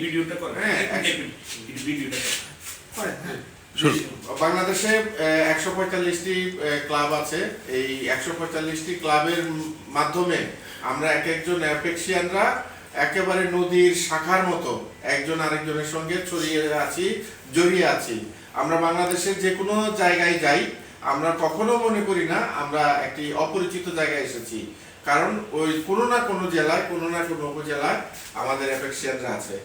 ভিডিওটা করে ভিডিওটা করে বাংলাদেশে 145টি ক্লাব আছে। এই 145টি ক্লাবের মাধ্যমে আমরা এক একজন অ্যাপেক্সিয়ানরা একেবারে নদীর শাখার মতো একজন আরেকজনের সঙ্গে জড়িয়ে আছি। আমরা বাংলাদেশের যে কোনো জায়গায় যাই, আমরা কখনো মনে করি না আমরা একটি অপরিচিত জায়গায় এসেছি, কারণ ওই কোনো না কোনো জেলায়, কোনো না কোনো উপজেলায় আমাদের অ্যাপেক্সিয়ানরা আছে।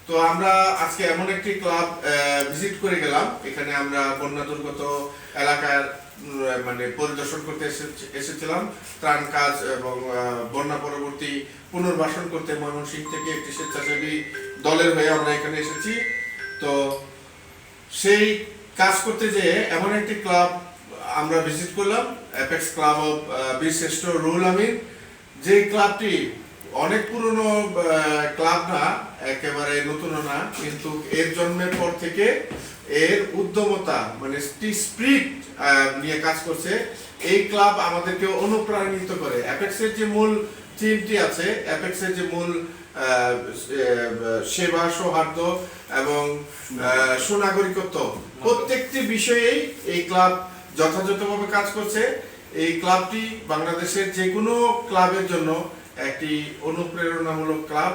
তো আমরা আজকে এমন একটি ক্লাব ভিজিট করে গেলাম, এখানে আমরা বন্যা দুর্গত এলাকার মানে পরিদর্শন করতে এসেছিলাম, ত্রাণ কাজ এবং বন্যা পরবর্তী পুনর্বাসন করতে ময়মনসিংহ থেকে একটি স্বেচ্ছাসেবী দলের হয়ে আমরা এখানে এসেছি। তো সেই কাজ করতে যেয়ে এমন একটি ক্লাব আমরা ভিজিট করলাম, অ্যাপেক্স ক্লাব অফ বীরশ্রেষ্ঠ রুহুল আমিন। যে ক্লাবটি অনেক পুরনো ক্লাব না, একেবারে নতুন না, কিন্তু এর জন্মের পর থেকে এর উদ্যমতা মানে স্পিরিট নিয়ে কাজ করছে। এই ক্লাব আমাদেরকে অনুপ্রাণিত করে। অ্যাপেক্সের যে মূল থিমটি আছে, অ্যাপেক্সের যে মূল সেবা, সৌহার্দ্য এবং সুনাগরিকত্ব, প্রত্যেকটি বিষয়েই এই ক্লাব যথাযথভাবে কাজ করছে। এই ক্লাবটি বাংলাদেশের যে কোনো ক্লাবের জন্য একটি অনুপ্রেরণামূলক ক্লাব।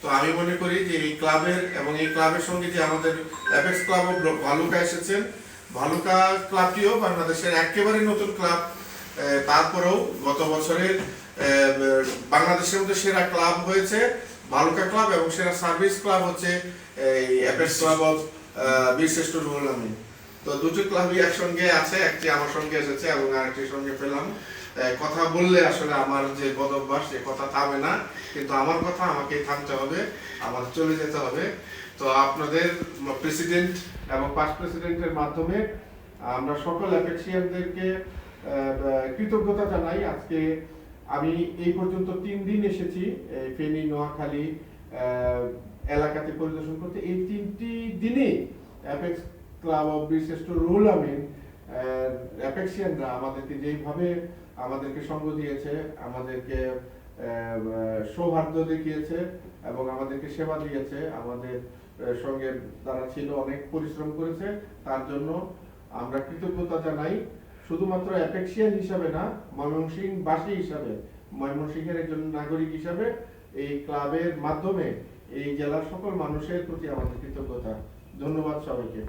তো আমি মনে করি যে এই ক্লাবের এবং এই ক্লাবের সঙ্গে যে আমাদের অ্যাপেক্স ক্লাব অফ ভালুকা এসেছেন, ভালুকা ক্লাবটিও বাংলাদেশের একেবারে নতুন ক্লাব। তারপরেও গত বছরের বাংলাদেশের মধ্যে সেরা ক্লাব হয়েছে ভালুকা ক্লাব এবং সেরা সার্ভিস ক্লাব হচ্ছে এই অ্যাপেক্স ক্লাব অফ বীরশ্রেষ্ঠ রুহুল আমিন। তো দুটো ক্লাবই একসঙ্গে আছে, একটি আমার সঙ্গে এসেছে এবং আরেকটির সঙ্গে পেলাম। কথা বললে আসলে আমার যে বদ অভ্যাস, সে কথা থামে না, কিন্তু আমার কথা আমাকে থামতে হবে, আমার চলে যেতে হবে। তো আপনাদের প্রেসিডেন্ট এবং পাস্ট প্রেসিডেন্টের মাধ্যমে আমরা সকল অ্যাপেক্সিয়ানদেরকে কৃতজ্ঞতা জানাই। আজকে আমি এই পর্যন্ত 3 দিন এসেছি ফেনী, নোয়াখালী এলাকাতে পরিদর্শন করতে। এই 3টি দিনে অ্যাপেক্স ক্লাব অফ বীরশ্রেষ্ঠ রুহুল আমিন অ্যাপেক্সিয়ানরা আমাদেরকে যেইভাবে আমাদেরকে সঙ্গ দিয়েছে, আমাদেরকে সৌহার্দ্য দেখিয়েছে এবং আমাদেরকে সেবা দিয়েছে, আমাদের সঙ্গে তারা ছিল, অনেক পরিশ্রম করেছে, তার জন্য আমরা কৃতজ্ঞতা জানাই। শুধুমাত্র অ্যাপেক্সিয়ান হিসাবে না, ময়মনসিংহবাসী হিসাবে, ময়মনসিংহের একজন নাগরিক হিসাবে এই ক্লাবের মাধ্যমে এই জেলার সকল মানুষের প্রতি আমাদের কৃতজ্ঞতা। ধন্যবাদ সবাইকে।